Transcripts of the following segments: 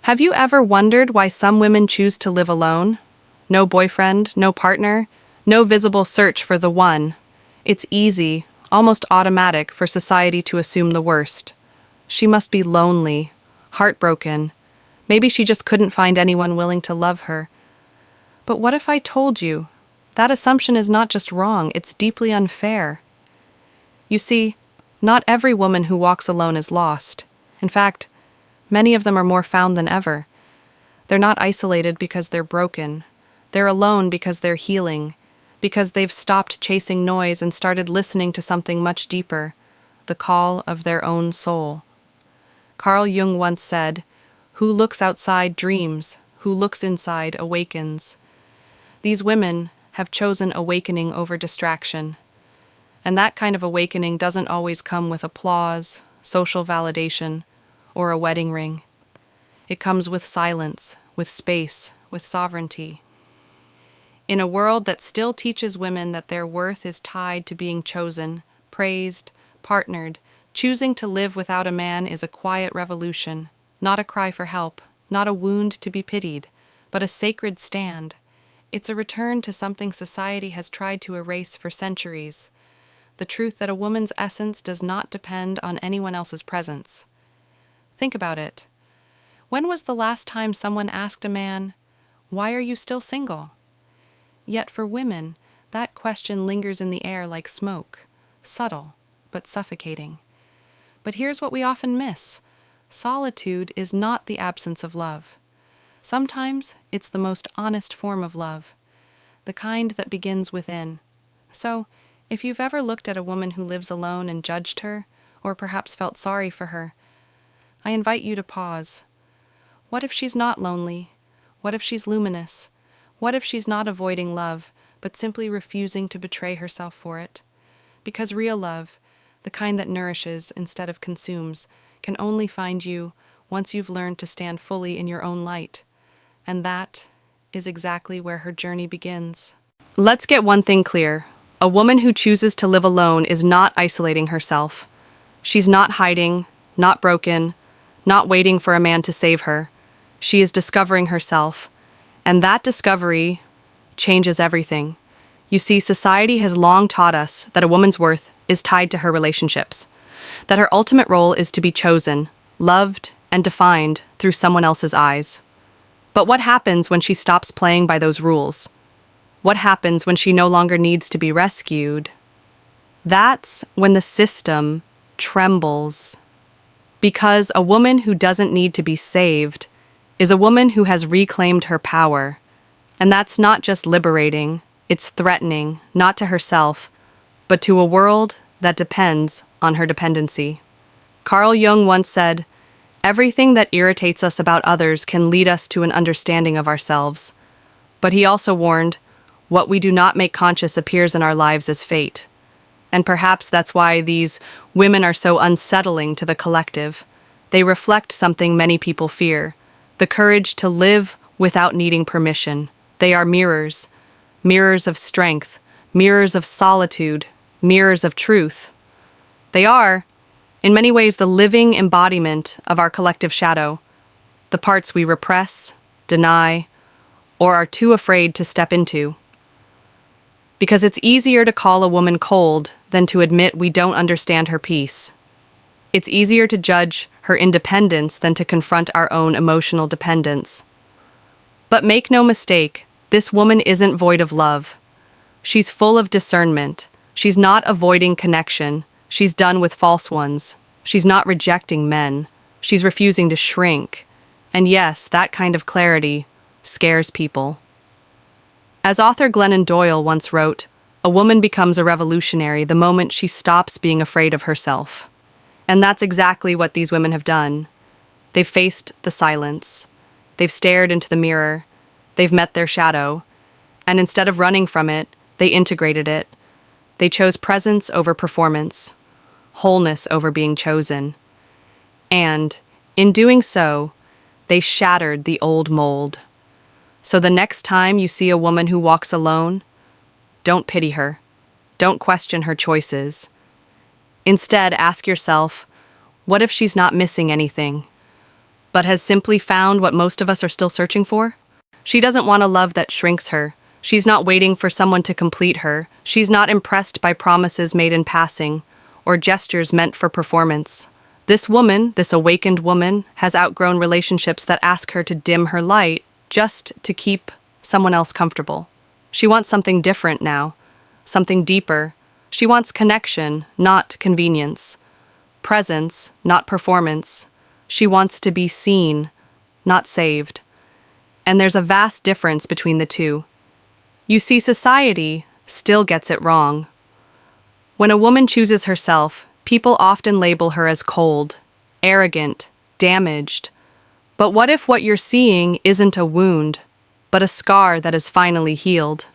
Have you ever wondered why some women choose to live alone? No boyfriend, no partner, no visible search for the one. It's easy, almost automatic, for society to assume the worst. She must be lonely, heartbroken. Maybe she just couldn't find anyone willing to love her. But what if I told you? That assumption is not just wrong, it's deeply unfair. You see, not every woman who walks alone is lost. In fact, many of them are more found than ever. They're not isolated because they're broken. They're alone because they're healing, because they've stopped chasing noise and started listening to something much deeper, the call of their own soul. Carl Jung once said, "Who looks outside dreams, who looks inside awakens." These women have chosen awakening over distraction. And that kind of awakening doesn't always come with applause, social validation, or a wedding ring. It comes with silence, with space, with sovereignty. In a world that still teaches women that their worth is tied to being chosen, praised, partnered, choosing to live without a man is a quiet revolution, not a cry for help, not a wound to be pitied, but a sacred stand. It's a return to something society has tried to erase for centuries, the truth that a woman's essence does not depend on anyone else's presence. Think about it. When was the last time someone asked a man, "Why are you still single?" Yet for women, that question lingers in the air like smoke, subtle but suffocating. But here's what we often miss. Solitude is not the absence of love. Sometimes it's the most honest form of love, the kind that begins within. So, if you've ever looked at a woman who lives alone and judged her, or perhaps felt sorry for her, I invite you to pause. What if she's not lonely? What if she's luminous? What if she's not avoiding love, but simply refusing to betray herself for it? Because real love, the kind that nourishes instead of consumes, can only find you once you've learned to stand fully in your own light. And that is exactly where her journey begins. Let's get one thing clear. A woman who chooses to live alone is not isolating herself. She's not hiding, not broken, not waiting for a man to save her. She is discovering herself, and that discovery changes everything. You see, society has long taught us that a woman's worth is tied to her relationships, that her ultimate role is to be chosen, loved, and defined through someone else's eyes. But what happens when she stops playing by those rules? What happens when she no longer needs to be rescued? That's when the system trembles. Because a woman who doesn't need to be saved is a woman who has reclaimed her power. And that's not just liberating, it's threatening, not to herself, but to a world that depends on her dependency. Carl Jung once said, "Everything that irritates us about others can lead us to an understanding of ourselves." But he also warned, "What we do not make conscious appears in our lives as fate." And perhaps that's why these women are so unsettling to the collective. They reflect something many people fear, the courage to live without needing permission. They are mirrors, mirrors of strength, mirrors of solitude, mirrors of truth. They are, in many ways, the living embodiment of our collective shadow, the parts we repress, deny, or are too afraid to step into. Because it's easier to call a woman cold than to admit we don't understand her peace. It's easier to judge her independence than to confront our own emotional dependence. But make no mistake, this woman isn't void of love. She's full of discernment. She's not avoiding connection. She's done with false ones. She's not rejecting men. She's refusing to shrink. And yes, that kind of clarity scares people. As author Glennon Doyle once wrote, "A woman becomes a revolutionary the moment she stops being afraid of herself." And that's exactly what these women have done. They've faced the silence. They've stared into the mirror. They've met their shadow. And instead of running from it, they integrated it. They chose presence over performance, wholeness over being chosen. And, in doing so, they shattered the old mold. So the next time you see a woman who walks alone, don't pity her. Don't question her choices. Instead, ask yourself, what if she's not missing anything, but has simply found what most of us are still searching for? She doesn't want a love that shrinks her. She's not waiting for someone to complete her. She's not impressed by promises made in passing or gestures meant for performance. This woman, this awakened woman, has outgrown relationships that ask her to dim her light just to keep someone else comfortable. She wants something different now, something deeper. She wants connection, not convenience. Presence, not performance. She wants to be seen, not saved. And there's a vast difference between the two. You see, society still gets it wrong. When a woman chooses herself, people often label her as cold, arrogant, damaged. But what if what you're seeing isn't a wound, but a scar that is finally healed?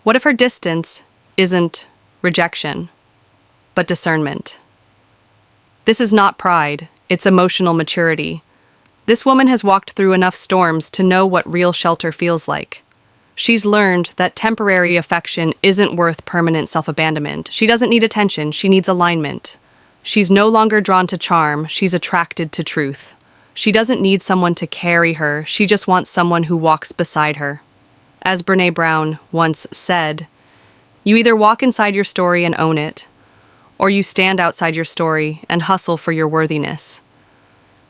What if her distance isn't rejection, but discernment? This is not pride, it's emotional maturity. This woman has walked through enough storms to know what real shelter feels like. She's learned that temporary affection isn't worth permanent self-abandonment. She doesn't need attention, she needs alignment. She's no longer drawn to charm, she's attracted to truth. She doesn't need someone to carry her, she just wants someone who walks beside her. As Brené Brown once said, you either walk inside your story and own it, or you stand outside your story and hustle for your worthiness.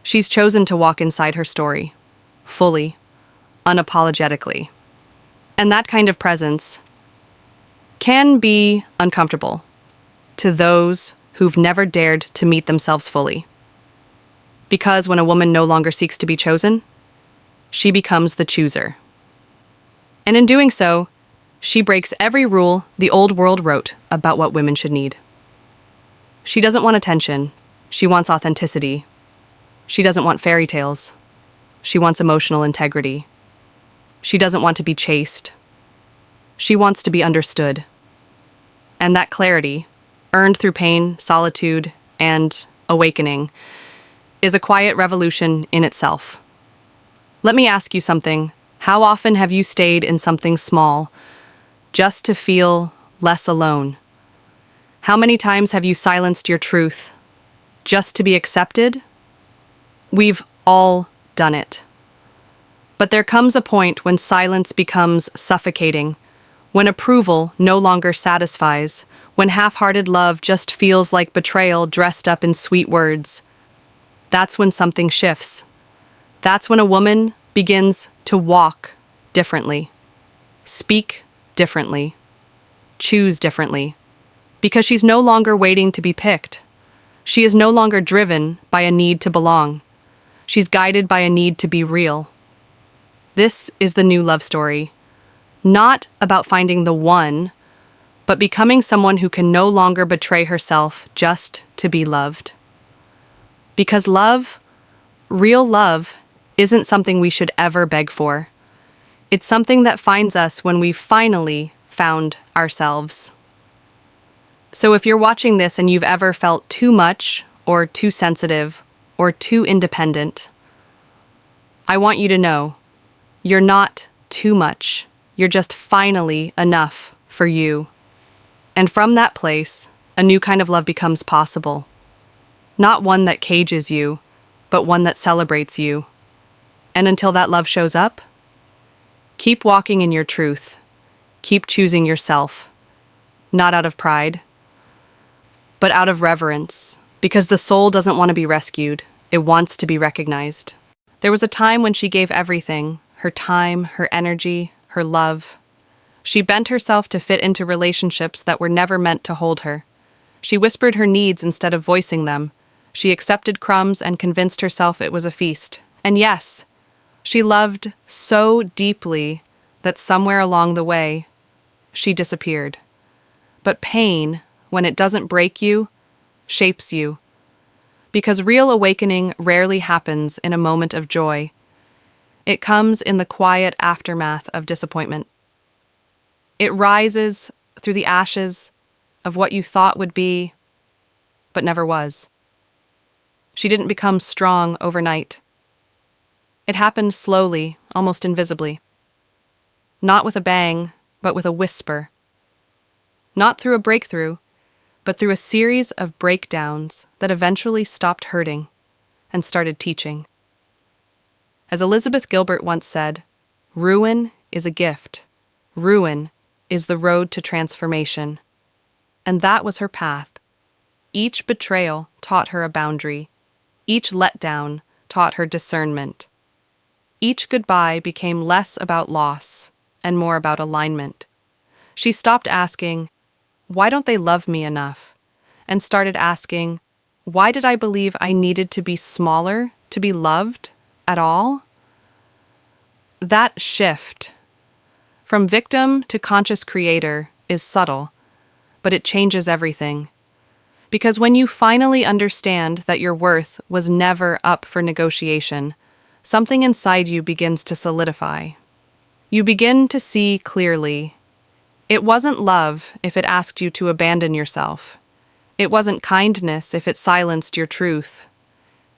She's chosen to walk inside her story, fully, unapologetically. And that kind of presence can be uncomfortable to those who've never dared to meet themselves fully. Because when a woman no longer seeks to be chosen, she becomes the chooser. And in doing so, she breaks every rule the old world wrote about what women should need. She doesn't want attention, she wants authenticity. She doesn't want fairy tales. She wants emotional integrity. She doesn't want to be chased. She wants to be understood. And that clarity, earned through pain, solitude, and awakening, is a quiet revolution in itself. Let me ask you something. How often have you stayed in something small just to feel less alone? How many times have you silenced your truth just to be accepted? We've all done it. But there comes a point when silence becomes suffocating, when approval no longer satisfies, when half-hearted love just feels like betrayal dressed up in sweet words. That's when something shifts. That's when a woman begins to walk differently, speak differently, choose differently, because she's no longer waiting to be picked. She is no longer driven by a need to belong. She's guided by a need to be real. This is the new love story. Not about finding the one, but becoming someone who can no longer betray herself just to be loved. Because love, real love, isn't something we should ever beg for. It's something that finds us when we've finally found ourselves. So if you're watching this and you've ever felt too much or too sensitive or too independent, I want you to know you're not too much. You're just finally enough for you. And from that place, a new kind of love becomes possible. Not one that cages you, but one that celebrates you. And until that love shows up, keep walking in your truth. Keep choosing yourself. Not out of pride, but out of reverence. Because the soul doesn't want to be rescued. It wants to be recognized. There was a time when she gave everything, her time, her energy, her love. She bent herself to fit into relationships that were never meant to hold her. She whispered her needs instead of voicing them. She accepted crumbs and convinced herself it was a feast. And yes, she loved so deeply that somewhere along the way, she disappeared. But pain, when it doesn't break you, shapes you. Because real awakening rarely happens in a moment of joy. It comes in the quiet aftermath of disappointment. It rises through the ashes of what you thought would be, but never was. She didn't become strong overnight. It happened slowly, almost invisibly. Not with a bang, but with a whisper. Not through a breakthrough, but through a series of breakdowns that eventually stopped hurting and started teaching. As Elizabeth Gilbert once said, ruin is a gift. Ruin is the road to transformation. And that was her path. Each betrayal taught her a boundary. Each letdown taught her discernment. Each goodbye became less about loss and more about alignment. She stopped asking, "Why don't they love me enough?" and started asking, "Why did I believe I needed to be smaller to be loved at all?" That shift from victim to conscious creator is subtle, but it changes everything. Because when you finally understand that your worth was never up for negotiation, something inside you begins to solidify. You begin to see clearly. It wasn't love if it asked you to abandon yourself. It wasn't kindness if it silenced your truth.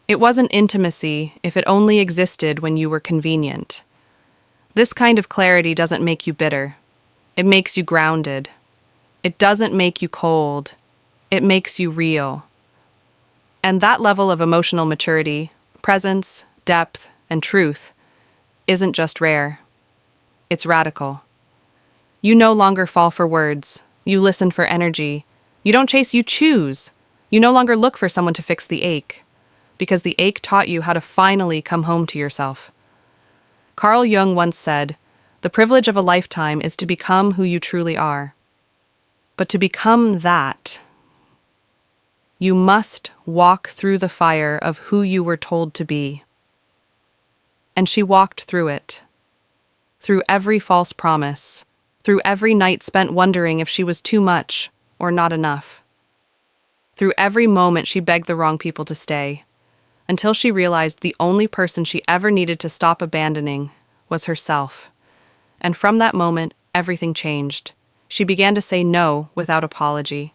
It wasn't intimacy if it only existed when you were convenient. This kind of clarity doesn't make you bitter. It makes you grounded. It doesn't make you cold. It makes you real. And that level of emotional maturity, presence, depth, and truth isn't just rare. It's radical. You no longer fall for words. You listen for energy. You don't chase, you choose. You no longer look for someone to fix the ache, because the ache taught you how to finally come home to yourself. Carl Jung once said, "The privilege of a lifetime is to become who you truly are." But to become that, you must walk through the fire of who you were told to be. And she walked through it. Through every false promise. Through every night spent wondering if she was too much or not enough. Through every moment she begged the wrong people to stay. Until she realized the only person she ever needed to stop abandoning was herself. And from that moment, everything changed. She began to say no without apology.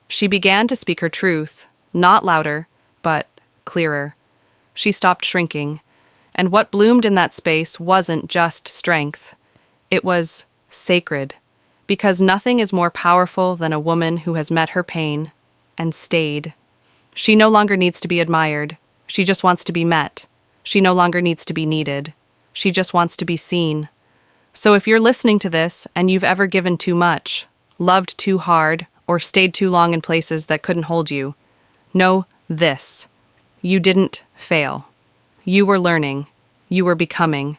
She began to speak her truth, not louder, but clearer. She stopped shrinking, and what bloomed in that space wasn't just strength. It was sacred, because nothing is more powerful than a woman who has met her pain and stayed. She no longer needs to be admired. She just wants to be met. She no longer needs to be needed. She just wants to be seen. So if you're listening to this and you've ever given too much, loved too hard, or stayed too long in places that couldn't hold you, know this. You didn't fail. You were learning. You were becoming.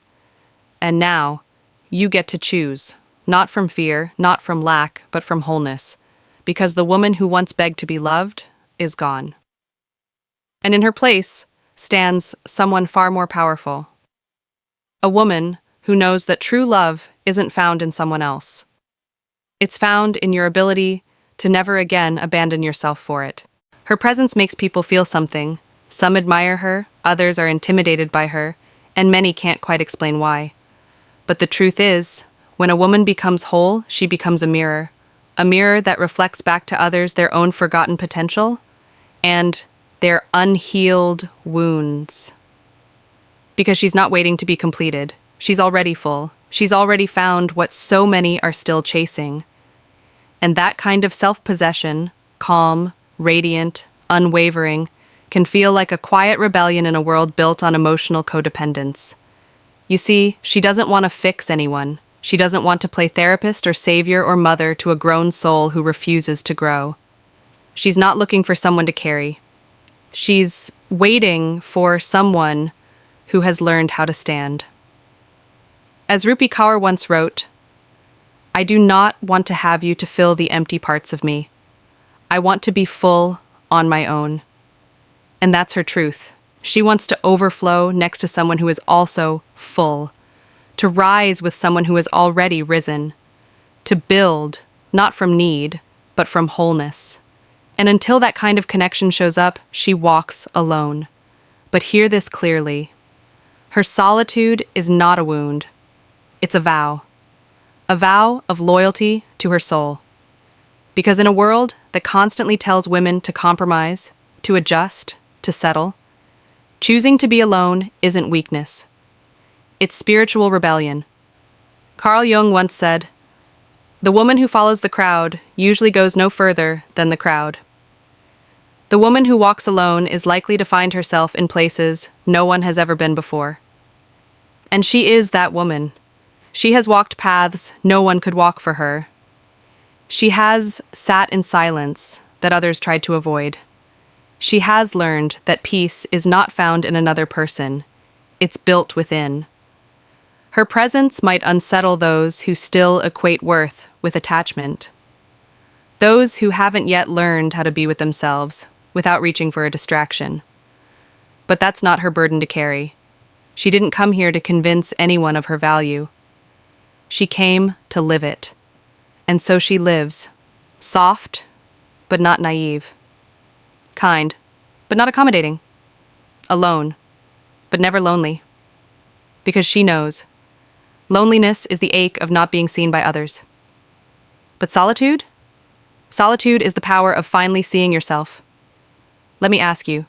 And now, you get to choose, not from fear, not from lack, but from wholeness, because the woman who once begged to be loved is gone. And in her place stands someone far more powerful. A woman who knows that true love isn't found in someone else. It's found in your ability to never again abandon yourself for it. Her presence makes people feel something. Some admire her, others are intimidated by her, and many can't quite explain why. But the truth is, when a woman becomes whole, she becomes a mirror that reflects back to others their own forgotten potential and their unhealed wounds. Because she's not waiting to be completed. She's already full. She's already found what so many are still chasing. And that kind of self-possession, calm, radiant, unwavering, can feel like a quiet rebellion in a world built on emotional codependence. You see, she doesn't want to fix anyone. She doesn't want to play therapist or savior or mother to a grown soul who refuses to grow. She's not looking for someone to carry. She's waiting for someone who has learned how to stand. As Rupi Kaur once wrote, "I do not want to have you to fill the empty parts of me. I want to be full on my own." And that's her truth. She wants to overflow next to someone who is also full, to rise with someone who has already risen, to build, not from need, but from wholeness. And until that kind of connection shows up, she walks alone. But hear this clearly. Her solitude is not a wound. It's a vow of loyalty to her soul. Because in a world that constantly tells women to compromise, to adjust, to settle, choosing to be alone isn't weakness. It's spiritual rebellion. Carl Jung once said, "The woman who follows the crowd usually goes no further than the crowd." The woman who walks alone is likely to find herself in places no one has ever been before. And she is that woman. She has walked paths no one could walk for her. She has sat in silence that others tried to avoid. She has learned that peace is not found in another person. It's built within. Her presence might unsettle those who still equate worth with attachment. Those who haven't yet learned how to be with themselves without reaching for a distraction. But that's not her burden to carry. She didn't come here to convince anyone of her value. She came to live it. And so she lives, soft, but not naive. Kind, but not accommodating. Alone, but never lonely. Because she knows. Loneliness is the ache of not being seen by others. But solitude? Solitude is the power of finally seeing yourself. Let me ask you,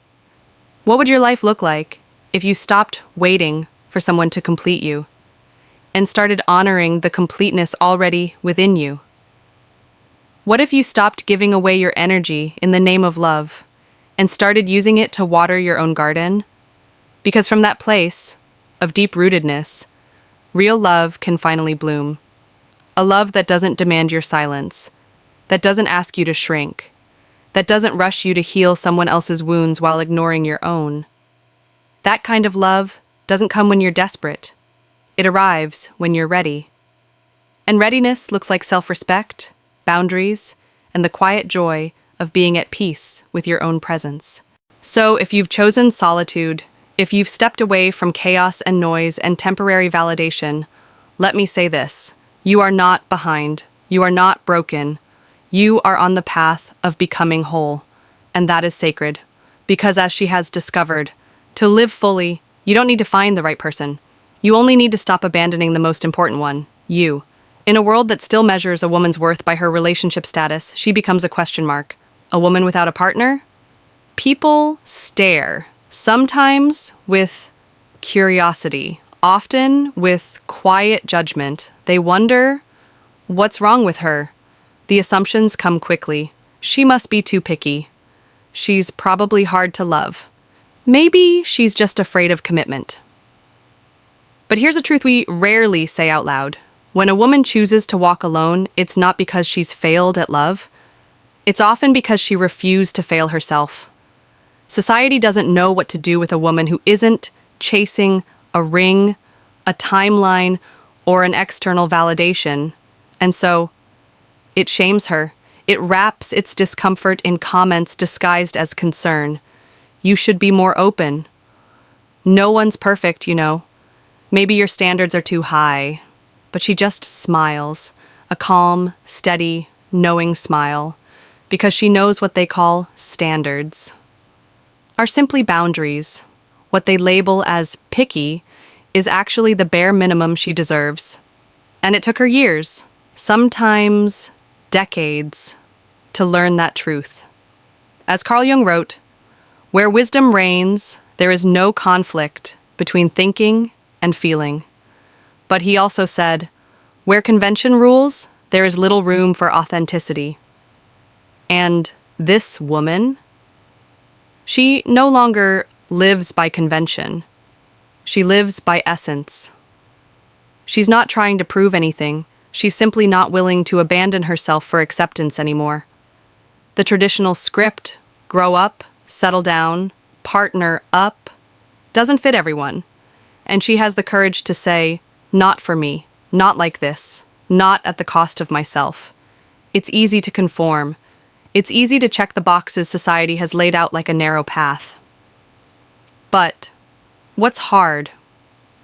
what would your life look like if you stopped waiting for someone to complete you and started honoring the completeness already within you? What if you stopped giving away your energy in the name of love and started using it to water your own garden? Because from that place of deep-rootedness, real love can finally bloom. A love that doesn't demand your silence, that doesn't ask you to shrink, that doesn't rush you to heal someone else's wounds while ignoring your own. That kind of love doesn't come when you're desperate. It arrives when you're ready. And readiness looks like self-respect, boundaries, and the quiet joy of being at peace with your own presence. So if you've chosen solitude, if you've stepped away from chaos and noise and temporary validation, let me say this: you are not behind. You are not broken. You are on the path of becoming whole. And that is sacred. Because as she has discovered, to live fully, you don't need to find the right person. You only need to stop abandoning the most important one, you. In a world that still measures a woman's worth by her relationship status, she becomes a question mark. A woman without a partner? People stare, sometimes with curiosity, often with quiet judgment. They wonder, what's wrong with her? The assumptions come quickly. She must be too picky. She's probably hard to love. Maybe she's just afraid of commitment. But here's a truth we rarely say out loud. When a woman chooses to walk alone, it's not because she's failed at love. It's often because she refused to fail herself. Society doesn't know what to do with a woman who isn't chasing a ring, a timeline, or an external validation. And so, it shames her. It wraps its discomfort in comments disguised as concern. You should be more open. No one's perfect, you know. Maybe your standards are too high. But she just smiles, a calm, steady, knowing smile, because she knows what they call standards are simply boundaries. What they label as picky is actually the bare minimum she deserves. And it took her years, sometimes decades, to learn that truth. As Carl Jung wrote, "Where wisdom reigns, there is no conflict between thinking and feeling." But he also said, "Where convention rules, there is little room for authenticity." And this woman, she no longer lives by convention. She lives by essence. She's not trying to prove anything. She's simply not willing to abandon herself for acceptance anymore. The traditional script, grow up, settle down, partner up, doesn't fit everyone. And she has the courage to say, not for me, not like this, not at the cost of myself. It's easy to conform. It's easy to check the boxes society has laid out like a narrow path. But what's hard,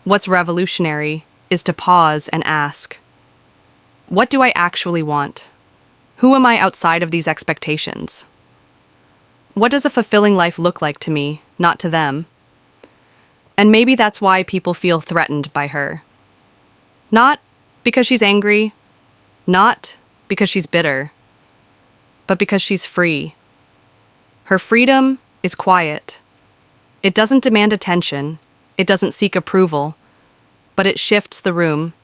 what's revolutionary, is to pause and ask, what do I actually want? Who am I outside of these expectations? What does a fulfilling life look like to me, not to them? And maybe that's why people feel threatened by her. Not because she's angry, not because she's bitter, but because she's free. Her freedom is quiet. It doesn't demand attention, it doesn't seek approval, but it shifts the room,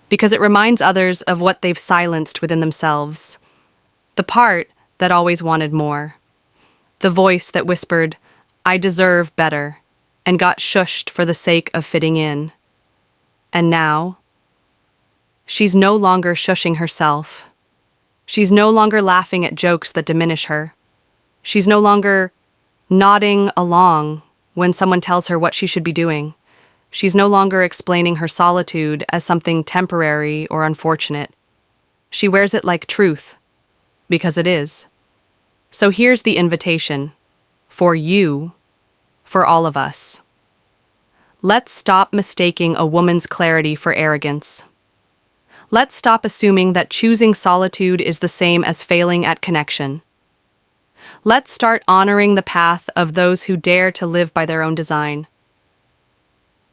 because it reminds others of what they've silenced within themselves. The part that always wanted more. The voice that whispered, "I deserve better," and got shushed for the sake of fitting in. And now, she's no longer shushing herself. She's no longer laughing at jokes that diminish her. She's no longer nodding along when someone tells her what she should be doing. She's no longer explaining her solitude as something temporary or unfortunate. She wears it like truth, because it is. So here's the invitation. For you, for all of us. Let's stop mistaking a woman's clarity for arrogance. Let's stop assuming that choosing solitude is the same as failing at connection. Let's start honoring the path of those who dare to live by their own design.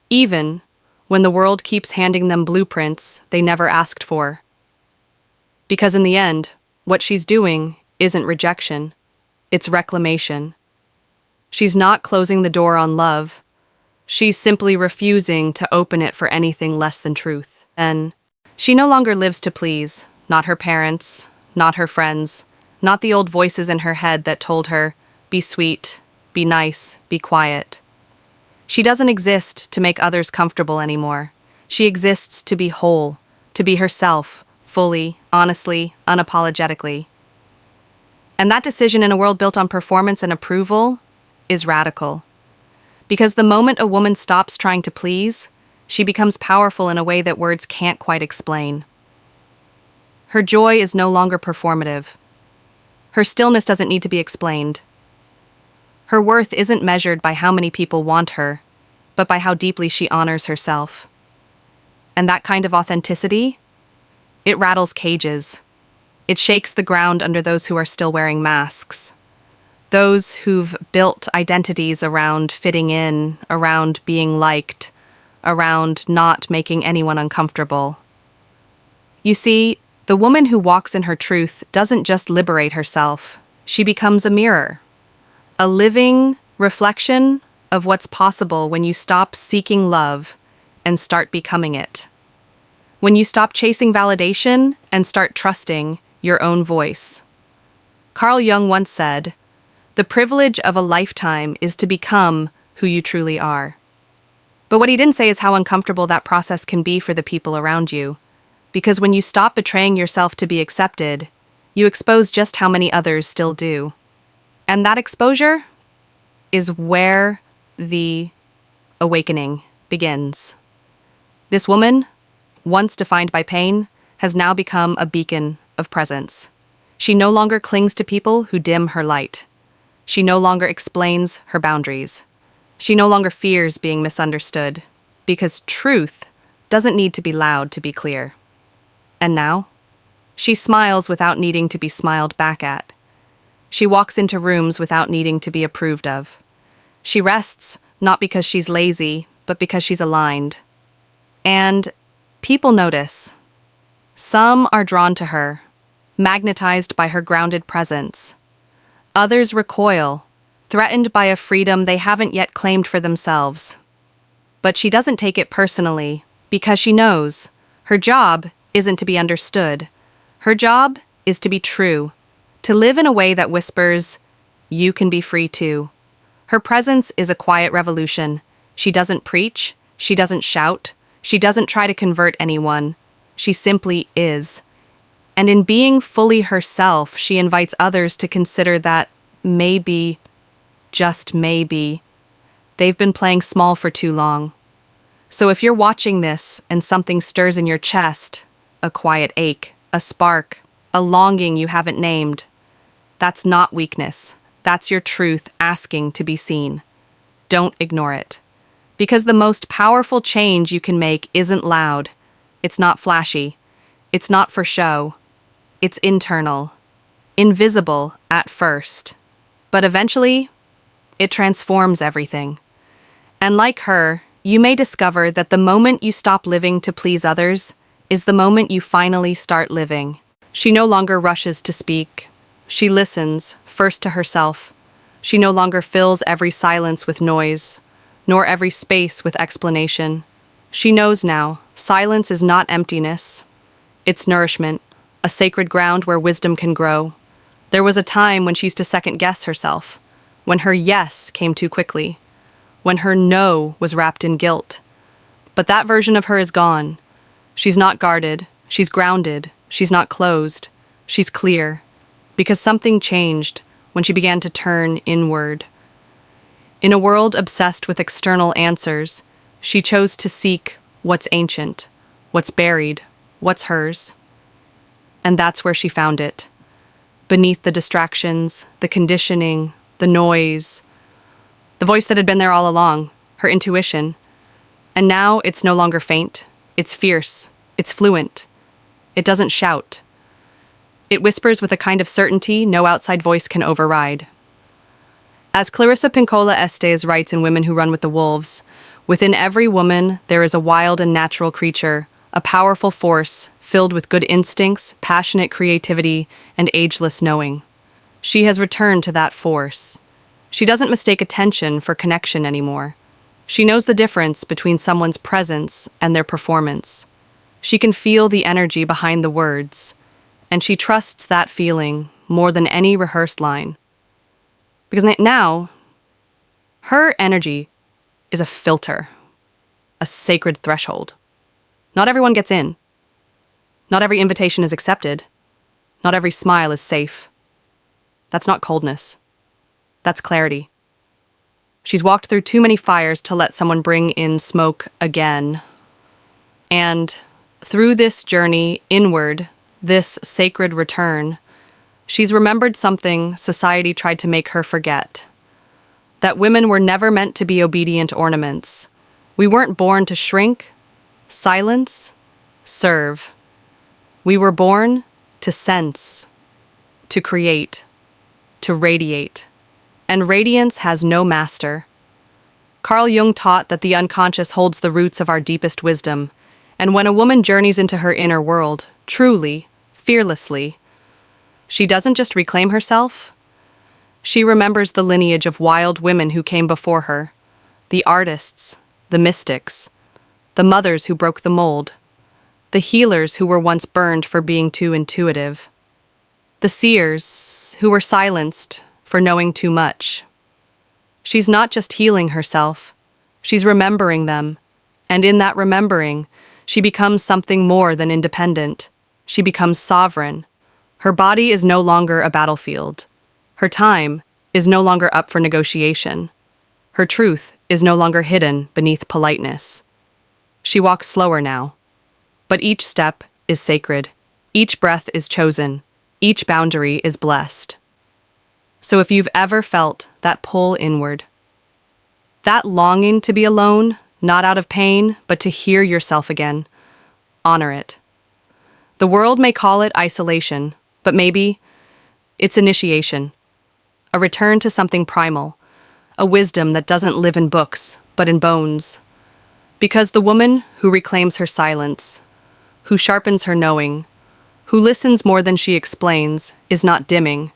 Even when the world keeps handing them blueprints they never asked for. Because in the end, what she's doing isn't rejection, it's reclamation. She's not closing the door on love. She's simply refusing to open it for anything less than truth. And she no longer lives to please, not her parents, not her friends, not the old voices in her head that told her, be sweet, be nice, be quiet. She doesn't exist to make others comfortable anymore. She exists to be whole, to be herself, fully, honestly, unapologetically. And that decision in a world built on performance and approval is radical. Because the moment a woman stops trying to please, she becomes powerful in a way that words can't quite explain. Her joy is no longer performative. Her stillness doesn't need to be explained. Her worth isn't measured by how many people want her, but by how deeply she honors herself. And that kind of authenticity, it rattles cages. It shakes the ground under those who are still wearing masks. Those who've built identities around fitting in, around being liked, around not making anyone uncomfortable. You see, the woman who walks in her truth doesn't just liberate herself. She becomes a mirror, a living reflection of what's possible when you stop seeking love and start becoming it. When you stop chasing validation and start trusting your own voice. Carl Jung once said, "The privilege of a lifetime is to become who you truly are." But what he didn't say is how uncomfortable that process can be for the people around you. Because when you stop betraying yourself to be accepted, you expose just how many others still do. And that exposure is where the awakening begins. This woman, once defined by pain, has now become a beacon of presence. She no longer clings to people who dim her light. She no longer explains her boundaries. She no longer fears being misunderstood, because truth doesn't need to be loud to be clear. And now, she smiles without needing to be smiled back at. She walks into rooms without needing to be approved of. She rests not because she's lazy, but because she's aligned. And people notice. Some are drawn to her, magnetized by her grounded presence. Others recoil, threatened by a freedom they haven't yet claimed for themselves. But she doesn't take it personally, because she knows her job isn't to be understood. Her job is to be true, to live in a way that whispers, "You can be free too." Her presence is a quiet revolution. She doesn't preach, she doesn't shout, she doesn't try to convert anyone. She simply is. And in being fully herself, she invites others to consider that maybe, just maybe, they've been playing small for too long. So if you're watching this and something stirs in your chest, a quiet ache, a spark, a longing you haven't named, that's not weakness. That's your truth asking to be seen. Don't ignore it. Because the most powerful change you can make isn't loud. It's not flashy. It's not for show. It's internal. Invisible at first. But eventually, it transforms everything. And like her, you may discover that the moment you stop living to please others is the moment you finally start living. She no longer rushes to speak. She listens, first to herself. She no longer fills every silence with noise, nor every space with explanation. She knows now, silence is not emptiness. It's nourishment, a sacred ground where wisdom can grow. There was a time when she used to second-guess herself, when her yes came too quickly, when her no was wrapped in guilt. But that version of her is gone. She's not guarded, she's grounded, she's not closed, she's clear. Because something changed when she began to turn inward. In a world obsessed with external answers, she chose to seek what's ancient, what's buried, what's hers. And that's where she found it. Beneath the distractions, the conditioning, the noise, the voice that had been there all along, her intuition. And now it's no longer faint, it's fierce, it's fluent. It doesn't shout. It whispers with a kind of certainty no outside voice can override. As Clarissa Pinkola Estes writes in Women Who Run with the Wolves, within every woman there is a wild and natural creature, a powerful force filled with good instincts, passionate creativity, and ageless knowing. She has returned to that force. She doesn't mistake attention for connection anymore. She knows the difference between someone's presence and their performance. She can feel the energy behind the words, and she trusts that feeling more than any rehearsed line. Because now, her energy is a filter, a sacred threshold. Not everyone gets in. Not every invitation is accepted. Not every smile is safe. That's not coldness. That's clarity. She's walked through too many fires to let someone bring in smoke again. And through this journey inward, this sacred return, she's remembered something society tried to make her forget. That women were never meant to be obedient ornaments. We weren't born to shrink, silence, serve. We were born to sense, to create, to radiate. And radiance has no master. Carl Jung taught that the unconscious holds the roots of our deepest wisdom, and when a woman journeys into her inner world, truly, fearlessly, she doesn't just reclaim herself. She remembers the lineage of wild women who came before her, the artists, the mystics, the mothers who broke the mold, the healers who were once burned for being too intuitive, the seers who were silenced for knowing too much. She's not just healing herself, she's remembering them, and in that remembering, she becomes something more than independent. She becomes sovereign. Her body is no longer a battlefield. Her time is no longer up for negotiation. Her truth is no longer hidden beneath politeness. She walks slower now, but each step is sacred. Each breath is chosen. Each boundary is blessed. So if you've ever felt that pull inward, that longing to be alone, not out of pain, but to hear yourself again, honor it. The world may call it isolation, but maybe it's initiation, a return to something primal, a wisdom that doesn't live in books, but in bones. Because the woman who reclaims her silence, who sharpens her knowing, who listens more than she explains, is not dimming.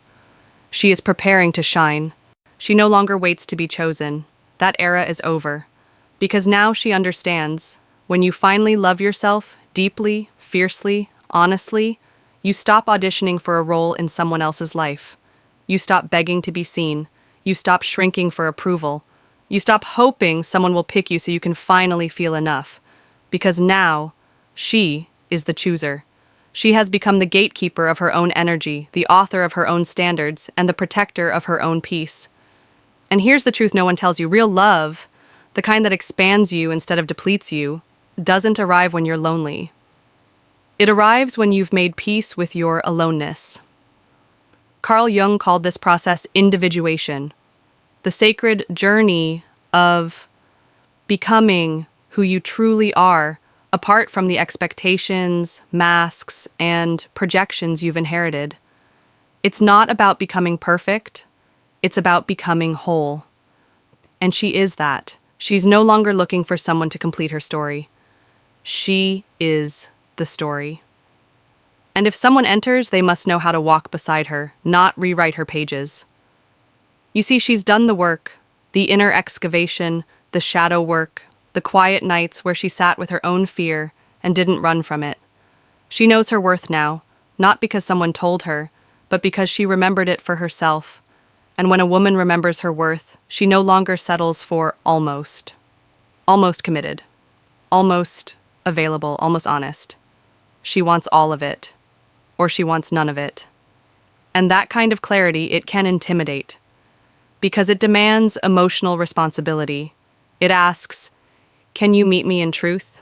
She is preparing to shine. She no longer waits to be chosen. That era is over. Because now she understands, when you finally love yourself deeply, fiercely, honestly, you stop auditioning for a role in someone else's life. You stop begging to be seen. You stop shrinking for approval. You stop hoping someone will pick you so you can finally feel enough. Because now, she is the chooser. She has become the gatekeeper of her own energy, the author of her own standards, and the protector of her own peace. And here's the truth no one tells you. Real love, the kind that expands you instead of depletes you, doesn't arrive when you're lonely. It arrives when you've made peace with your aloneness. Carl Jung called this process individuation, the sacred journey of becoming who you truly are, apart from the expectations, masks, and projections you've inherited. It's not about becoming perfect, it's about becoming whole. And she is that. She's no longer looking for someone to complete her story. She is the story. And if someone enters, they must know how to walk beside her, not rewrite her pages. You see, she's done the work, the inner excavation, the shadow work, the quiet nights where she sat with her own fear and didn't run from it. She knows her worth now, not because someone told her, but because she remembered it for herself. And when a woman remembers her worth, she no longer settles for almost committed. almost available, almost honest. She wants all of it, or she wants none of it. And that kind of clarity, it can intimidate, because it demands emotional responsibility. It asks, can you meet me in truth?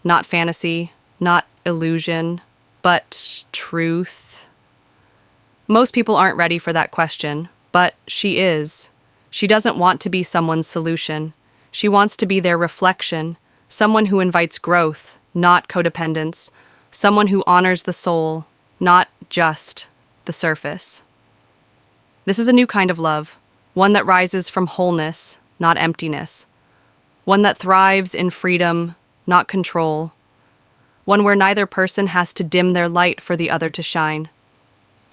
Not fantasy, not illusion, but truth. Most people aren't ready for that question, but she is. She doesn't want to be someone's solution. She wants to be their reflection, someone who invites growth, not codependence, someone who honors the soul, not just the surface. This is a new kind of love, one that rises from wholeness, not emptiness, one that thrives in freedom, not control, one where neither person has to dim their light for the other to shine.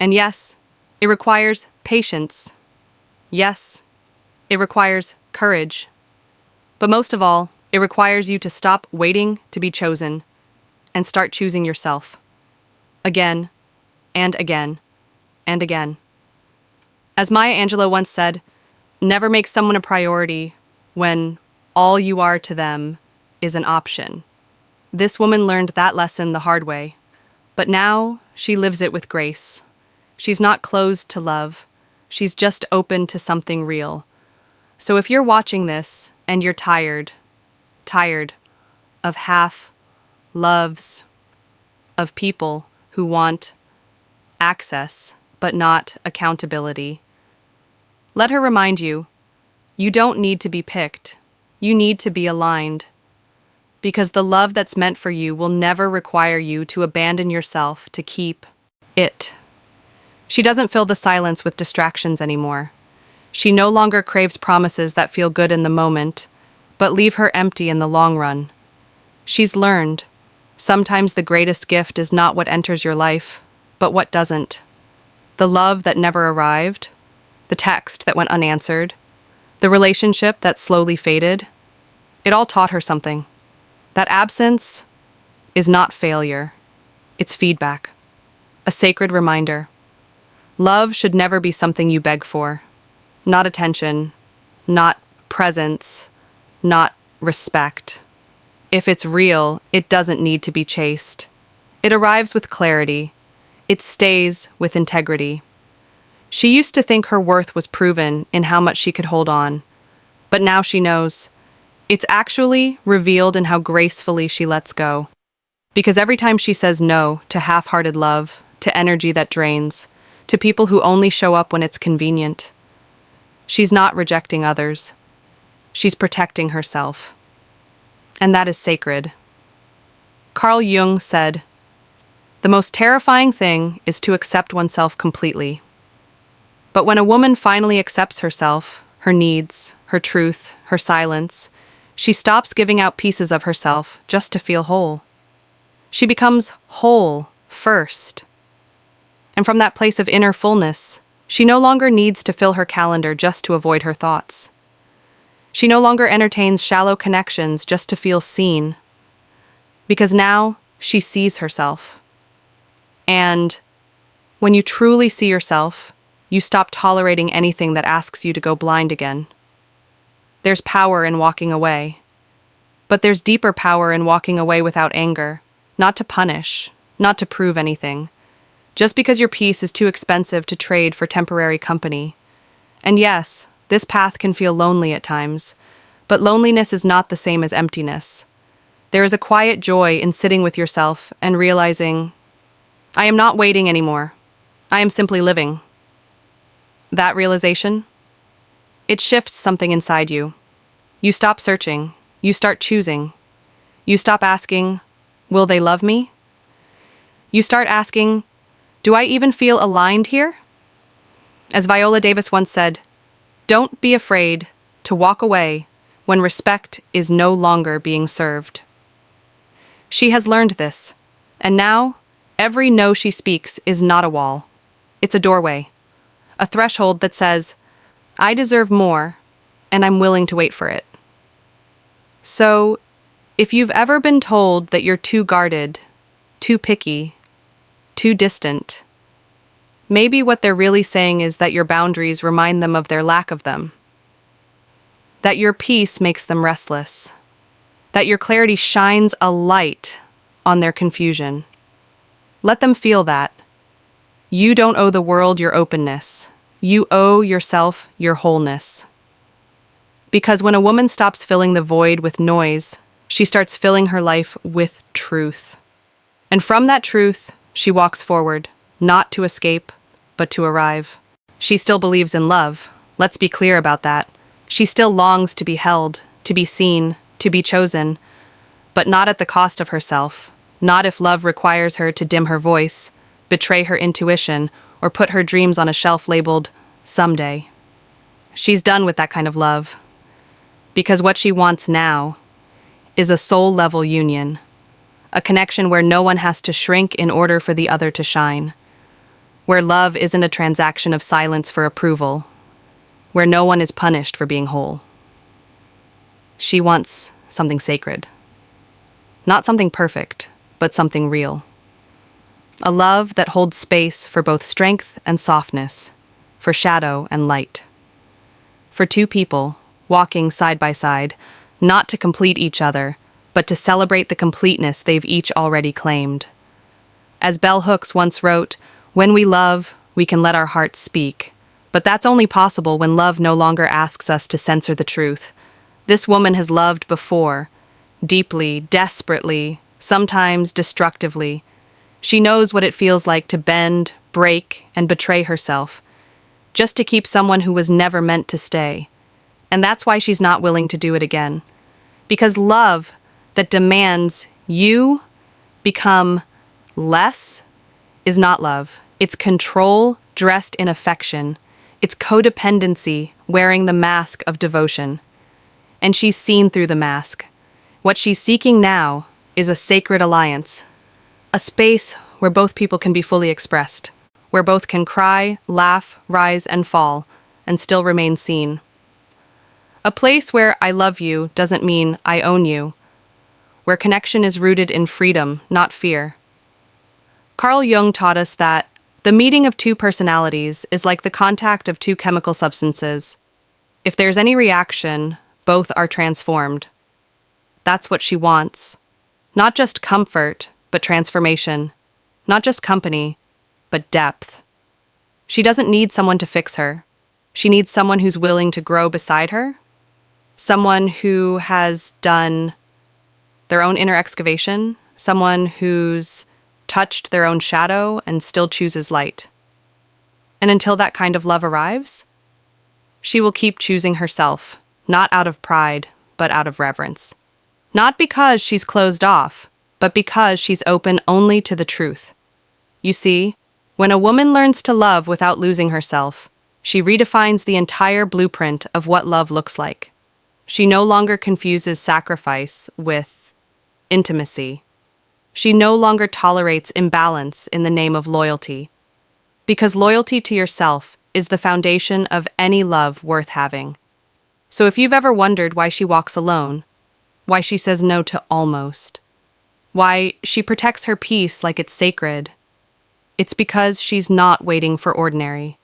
And yes, it requires patience. Yes, it requires courage. But most of all, it requires you to stop waiting to be chosen and start choosing yourself. Again, and again, and again. As Maya Angelou once said, never make someone a priority when all you are to them is an option. This woman learned that lesson the hard way, but now she lives it with grace. She's not closed to love. She's just open to something real. So if you're watching this and you're tired of half loves, of people who want access but not accountability, let her remind you, you don't need to be picked. You need to be aligned. Because the love that's meant for you will never require you to abandon yourself to keep it. She doesn't fill the silence with distractions anymore. She no longer craves promises that feel good in the moment, but leave her empty in the long run. She's learned, sometimes the greatest gift is not what enters your life, but what doesn't. The love that never arrived, the text that went unanswered, the relationship that slowly faded, it all taught her something. That absence is not failure. It's feedback. A sacred reminder. Love should never be something you beg for. Not attention, not presence, not respect. If it's real, it doesn't need to be chased. It arrives with clarity. It stays with integrity. She used to think her worth was proven in how much she could hold on, but now she knows. It's actually revealed in how gracefully she lets go. Because every time she says no to half-hearted love, to energy that drains, to people who only show up when it's convenient, she's not rejecting others. She's protecting herself. And that is sacred. Carl Jung said, "The most terrifying thing is to accept oneself completely." But when a woman finally accepts herself, her needs, her truth, her silence, she stops giving out pieces of herself just to feel whole. She becomes whole first. And from that place of inner fullness, she no longer needs to fill her calendar just to avoid her thoughts. She no longer entertains shallow connections just to feel seen. Because now she sees herself. And when you truly see yourself, you stop tolerating anything that asks you to go blind again. There's power in walking away. But there's deeper power in walking away without anger, not to punish, not to prove anything, just because your peace is too expensive to trade for temporary company. And yes, this path can feel lonely at times, but loneliness is not the same as emptiness. There is a quiet joy in sitting with yourself and realizing, I am not waiting anymore. I am simply living. That realization, it shifts something inside you. You stop searching. You start choosing. You stop asking, will they love me? You start asking, do I even feel aligned here? As Viola Davis once said, don't be afraid to walk away when respect is no longer being served. She has learned this, and now every no she speaks is not a wall. It's a doorway, a threshold that says, I deserve more, and I'm willing to wait for it. So, if you've ever been told that you're too guarded, too picky, too distant, maybe what they're really saying is that your boundaries remind them of their lack of them. That your peace makes them restless. that your clarity shines a light on their confusion. Let them feel that. You don't owe the world your openness. You owe yourself your wholeness. Because when a woman stops filling the void with noise, she starts filling her life with truth. And from that truth, she walks forward, not to escape, but to arrive. She still believes in love. Let's be clear about that. She still longs to be held, to be seen, to be chosen, but not at the cost of herself. Not if love requires her to dim her voice, betray her intuition, or put her dreams on a shelf labeled someday. She's done with that kind of love. Because what she wants now is a soul-level union, a connection where no one has to shrink in order for the other to shine, where love isn't a transaction of silence for approval, where no one is punished for being whole. She wants something sacred. Not something perfect, but something real. A love that holds space for both strength and softness, for shadow and light. For two people, walking side by side, not to complete each other, but to celebrate the completeness they've each already claimed. As Bell Hooks once wrote, "When we love, we can let our hearts speak. But that's only possible when love no longer asks us to censor the truth." This woman has loved before, deeply, desperately, sometimes destructively. She knows what it feels like to bend, break, and betray herself, just to keep someone who was never meant to stay. And that's why she's not willing to do it again. Because love that demands you become less is not love. It's control dressed in affection. It's codependency wearing the mask of devotion. And she's seen through the mask. What she's seeking now is a sacred alliance, a space where both people can be fully expressed, where both can cry, laugh, rise, and fall, and still remain seen. A place where I love you doesn't mean I own you, where connection is rooted in freedom, not fear. Carl Jung taught us that the meeting of two personalities is like the contact of two chemical substances. If there's any reaction, both are transformed. That's what she wants. Not just comfort, but transformation. Not just company, but depth. She doesn't need someone to fix her. She needs someone who's willing to grow beside her. Someone who has done their own inner excavation. Someone who's touched their own shadow and still chooses light. And until that kind of love arrives, she will keep choosing herself, not out of pride, but out of reverence. Not because she's closed off, but because she's open only to the truth. You see, when a woman learns to love without losing herself, she redefines the entire blueprint of what love looks like. She no longer confuses sacrifice with intimacy. She no longer tolerates imbalance in the name of loyalty. Because loyalty to yourself is the foundation of any love worth having. So if you've ever wondered why she walks alone, why she says no to almost, why she protects her peace like it's sacred, it's because she's not waiting for ordinary.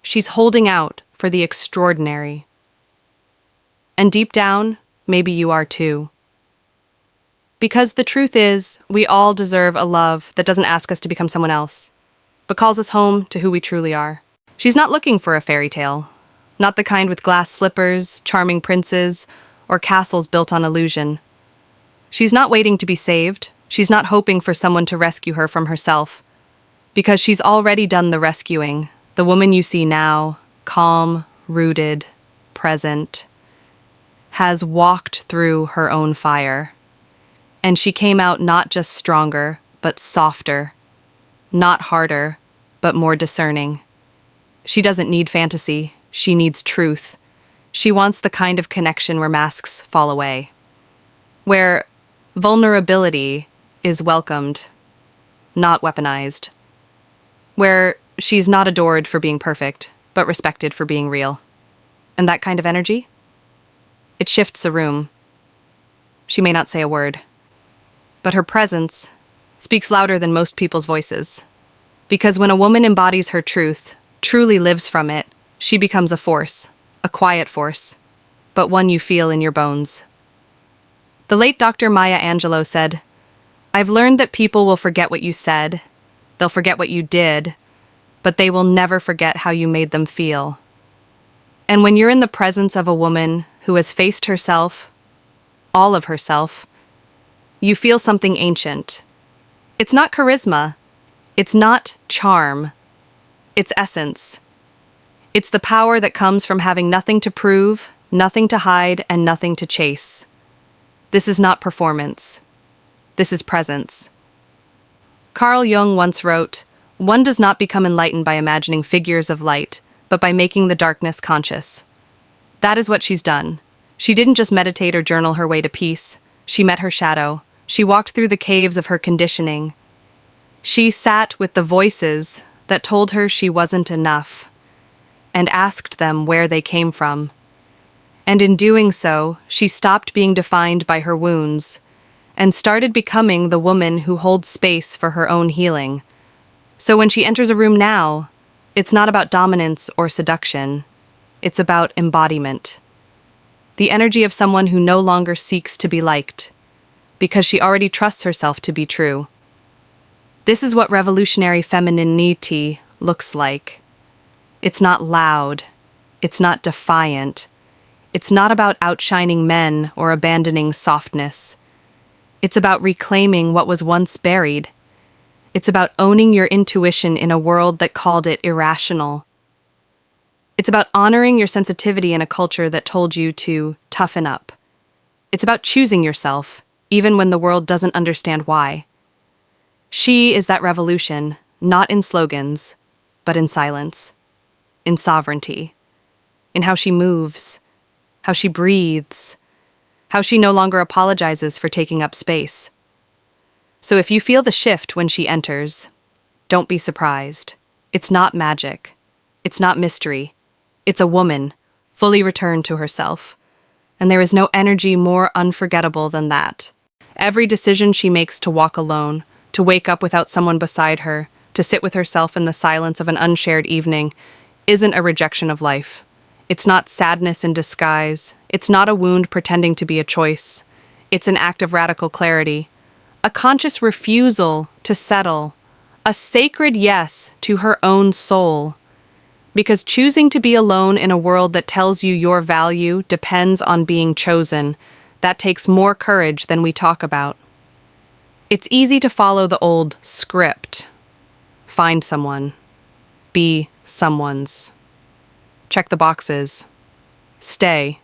She's holding out for the extraordinary. And deep down, maybe you are too. Because the truth is, we all deserve a love that doesn't ask us to become someone else, but calls us home to who we truly are. She's not looking for a fairy tale, not the kind with glass slippers, charming princes, or castles built on illusion. She's not waiting to be saved. She's not hoping for someone to rescue her from herself, because she's already done the rescuing. The woman you see now, calm, rooted, present, has walked through her own fire. And she came out not just stronger, but softer. Not harder, but more discerning. She doesn't need fantasy. She needs truth. She wants the kind of connection where masks fall away, where vulnerability is welcomed, not weaponized, where she's not adored for being perfect, but respected for being real. And that kind of energy? It shifts a room. She may not say a word, but her presence speaks louder than most people's voices. Because when a woman embodies her truth, truly lives from it, she becomes a force, a quiet force, but one you feel in your bones. The late Dr. Maya Angelou said, "I've learned that people will forget what you said, they'll forget what you did, but they will never forget how you made them feel." And when you're in the presence of a woman who has faced herself, all of herself, you feel something ancient. It's not charisma. It's not charm. It's essence. It's the power that comes from having nothing to prove, nothing to hide, and nothing to chase. This is not performance. This is presence. Carl Jung once wrote, "One does not become enlightened by imagining figures of light, but by making the darkness conscious." That is what she's done. She didn't just meditate or journal her way to peace. She met her shadow. She walked through the caves of her conditioning. She sat with the voices that told her she wasn't enough, and asked them where they came from. And in doing so, she stopped being defined by her wounds, and started becoming the woman who holds space for her own healing. So when she enters a room now, it's not about dominance or seduction. It's about embodiment. The energy of someone who no longer seeks to be liked, because she already trusts herself to be true. This is what revolutionary femininity looks like. It's not loud. It's not defiant. It's not about outshining men or abandoning softness. It's about reclaiming what was once buried. It's about owning your intuition in a world that called it irrational. It's about honoring your sensitivity in a culture that told you to toughen up. It's about choosing yourself, even when the world doesn't understand why. She is that revolution, not in slogans, but in silence, in sovereignty, in how she moves, how she breathes, how she no longer apologizes for taking up space. So if you feel the shift when she enters, don't be surprised. It's not magic. It's not mystery. It's a woman, fully returned to herself. And there is no energy more unforgettable than that. Every decision she makes to walk alone, to wake up without someone beside her, to sit with herself in the silence of an unshared evening, isn't a rejection of life. It's not sadness in disguise. It's not a wound pretending to be a choice. It's an act of radical clarity, a conscious refusal to settle, a sacred yes to her own soul. Because choosing to be alone in a world that tells you your value depends on being chosen, that takes more courage than we talk about. It's easy to follow the old script. Find someone. Be someone's. Check the boxes. Stay.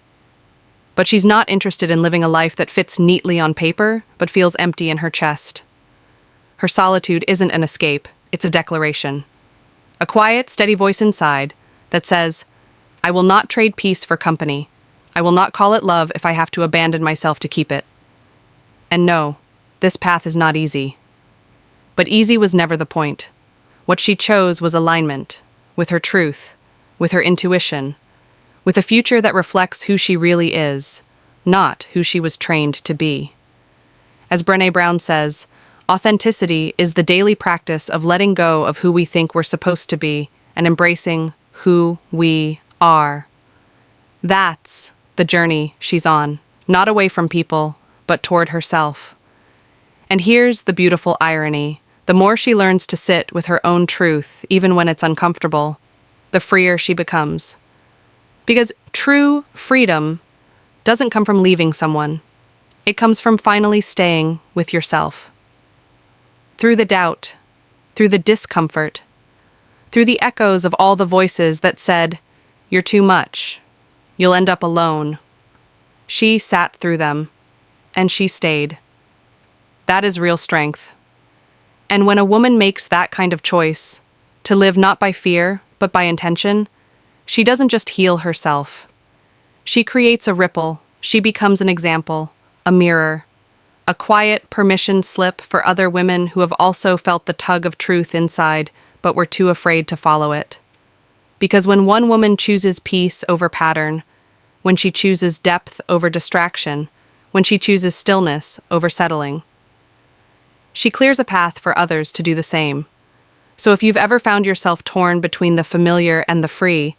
But she's not interested in living a life that fits neatly on paper, but feels empty in her chest. Her solitude isn't an escape, it's a declaration. A quiet, steady voice inside that says, "I will not trade peace for company. I will not call it love if I have to abandon myself to keep it." And no, this path is not easy. But easy was never the point. What she chose was alignment, with her truth, with her intuition, with a future that reflects who she really is, not who she was trained to be. As Brené Brown says, authenticity is the daily practice of letting go of who we think we're supposed to be and embracing who we are. That's the journey she's on, not away from people, but toward herself. And here's the beautiful irony. The more she learns to sit with her own truth, even when it's uncomfortable, the freer she becomes. Because true freedom doesn't come from leaving someone. It comes from finally staying with yourself. Through the doubt, through the discomfort, through the echoes of all the voices that said, "You're too much. You'll end up alone." She sat through them, and she stayed. That is real strength. And when a woman makes that kind of choice, to live not by fear, but by intention, she doesn't just heal herself. She creates a ripple. She becomes an example, a mirror, a quiet permission slip for other women who have also felt the tug of truth inside, but were too afraid to follow it. Because when one woman chooses peace over pattern, when she chooses depth over distraction, when she chooses stillness over settling, she clears a path for others to do the same. So if you've ever found yourself torn between the familiar and the free,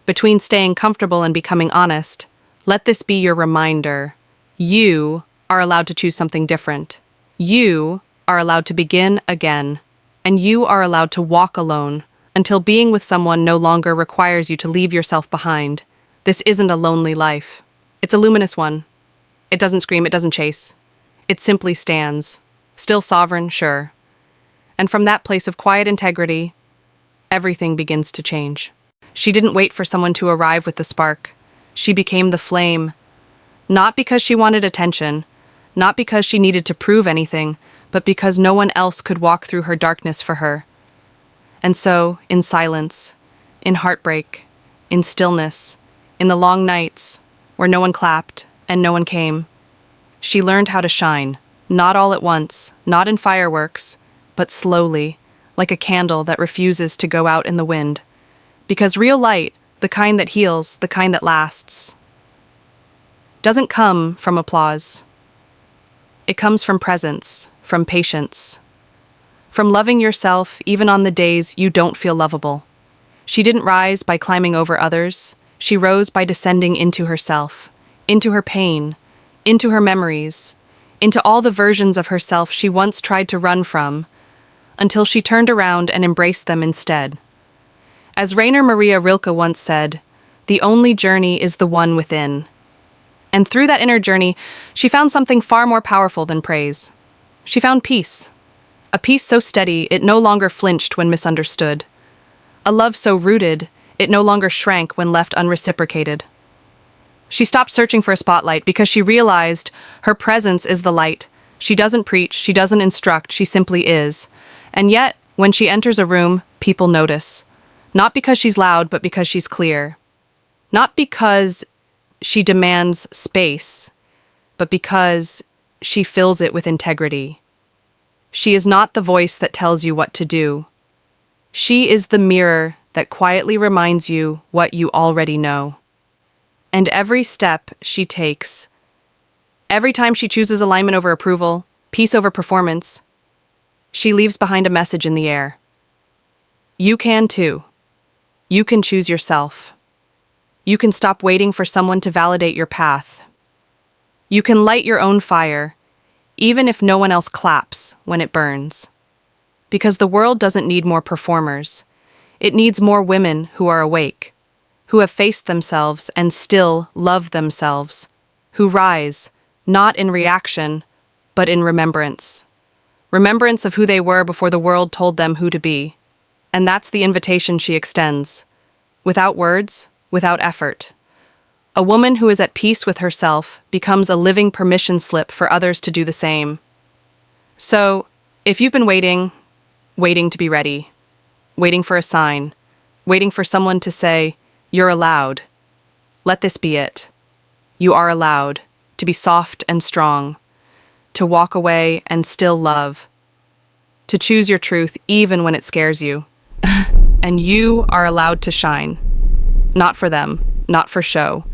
between staying comfortable and becoming honest, let this be your reminder. You are allowed to choose something different. You are allowed to begin again, and you are allowed to walk alone until being with someone no longer requires you to leave yourself behind. This isn't a lonely life. It's a luminous one. It doesn't scream, it doesn't chase. It simply stands. Still sovereign, sure. And from that place of quiet integrity, everything begins to change. She didn't wait for someone to arrive with the spark. She became the flame. Not because she wanted attention, not because she needed to prove anything, but because no one else could walk through her darkness for her. And so, in silence, in heartbreak, in stillness, in the long nights, where no one clapped and no one came, she learned how to shine, not all at once, not in fireworks, but slowly, like a candle that refuses to go out in the wind. Because real light, the kind that heals, the kind that lasts, doesn't come from applause. It comes from presence, from patience, from loving yourself even on the days you don't feel lovable. She didn't rise by climbing over others. She rose by descending into herself, into her pain, into her memories, into all the versions of herself she once tried to run from, until she turned around and embraced them instead. As Rainer Maria Rilke once said, "The only journey is the one within." And through that inner journey, she found something far more powerful than praise. She found peace. A peace so steady it no longer flinched when misunderstood. A love so rooted it no longer shrank when left unreciprocated. She stopped searching for a spotlight because she realized her presence is the light. She doesn't preach, she doesn't instruct, she simply is. And yet, when she enters a room, people notice. Not because she's loud, but because she's clear. Not because she demands space, but because she fills it with integrity. She is not the voice that tells you what to do. She is the mirror that quietly reminds you what you already know. And every step she takes, every time she chooses alignment over approval, peace over performance, she leaves behind a message in the air. You can too. You can choose yourself. You can stop waiting for someone to validate your path. You can light your own fire, even if no one else claps when it burns. Because the world doesn't need more performers. It needs more women who are awake, who have faced themselves and still love themselves, who rise, not in reaction, but in remembrance. Remembrance of who they were before the world told them who to be. And that's the invitation she extends. Without words, without effort. A woman who is at peace with herself becomes a living permission slip for others to do the same. So, if you've been waiting to be ready, waiting for a sign, waiting for someone to say, "You're allowed," let this be it. You are allowed to be soft and strong, to walk away and still love, to choose your truth even when it scares you. And you are allowed to shine. Not for them, not for show,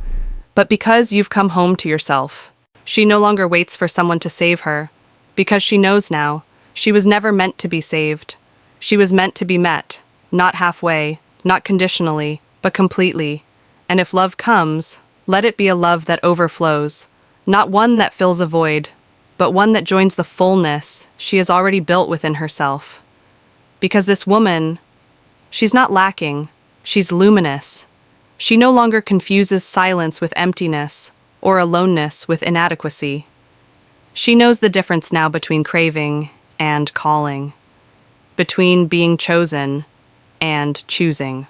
but because you've come home to yourself. She no longer waits for someone to save her, because she knows now she was never meant to be saved. She was meant to be met, not halfway, not conditionally, but completely. And if love comes, let it be a love that overflows, not one that fills a void, but one that joins the fullness she has already built within herself. Because this woman, she's not lacking, she's luminous. She no longer confuses silence with emptiness or aloneness with inadequacy. She knows the difference now between craving and calling, between being chosen and choosing.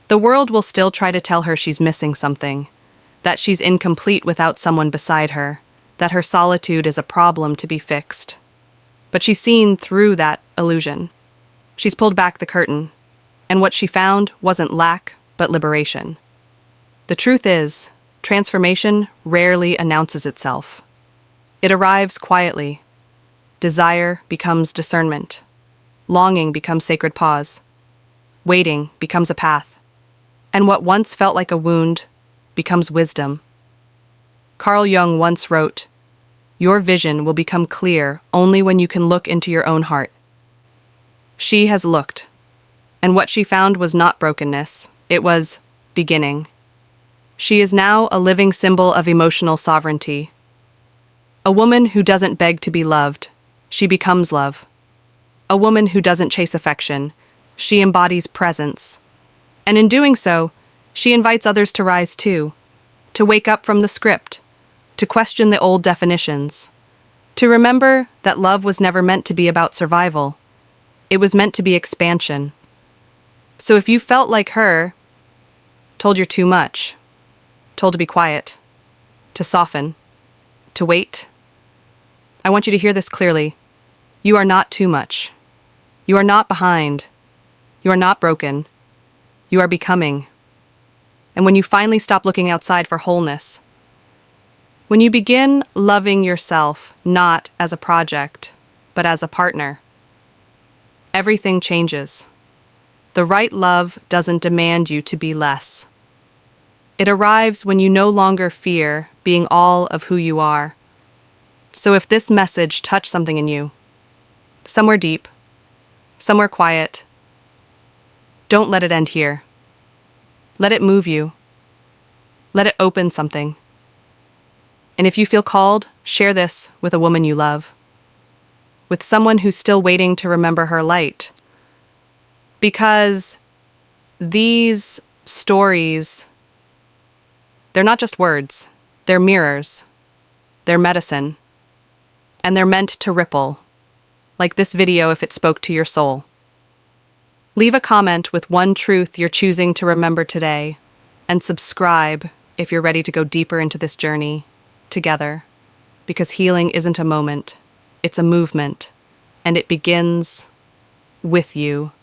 The world will still try to tell her she's missing something, that she's incomplete without someone beside her, that her solitude is a problem to be fixed. But she's seen through that illusion. She's pulled back the curtain, and what she found wasn't lack, but liberation. The truth is, transformation rarely announces itself. It arrives quietly. Desire becomes discernment. Longing becomes sacred pause. Waiting becomes a path. And what once felt like a wound becomes wisdom. Carl Jung once wrote, "Your vision will become clear only when you can look into your own heart." She has looked, and what she found was not brokenness, it was beginning. She is now a living symbol of emotional sovereignty. A woman who doesn't beg to be loved, she becomes love. A woman who doesn't chase affection, she embodies presence. And in doing so, she invites others to rise too, to wake up from the script, to question the old definitions, to remember that love was never meant to be about survival. It was meant to be expansion. So if you felt like her, told you're too much, told to be quiet, to soften, to wait, I want you to hear this clearly. You are not too much. You are not behind. You are not broken. You are becoming. And when you finally stop looking outside for wholeness, when you begin loving yourself not as a project, but as a partner, everything changes. The right love doesn't demand you to be less. It arrives when you no longer fear being all of who you are. So if this message touched something in you, somewhere deep, somewhere quiet, don't let it end here. Let it move you. Let it open something. And if you feel called, share this with a woman you love, with someone who's still waiting to remember her light. Because these stories, they're not just words, they're mirrors, they're medicine, and they're meant to ripple, like this video if it spoke to your soul. Leave a comment with one truth you're choosing to remember today, and subscribe if you're ready to go deeper into this journey together, because healing isn't a moment, it's a movement, and it begins with you.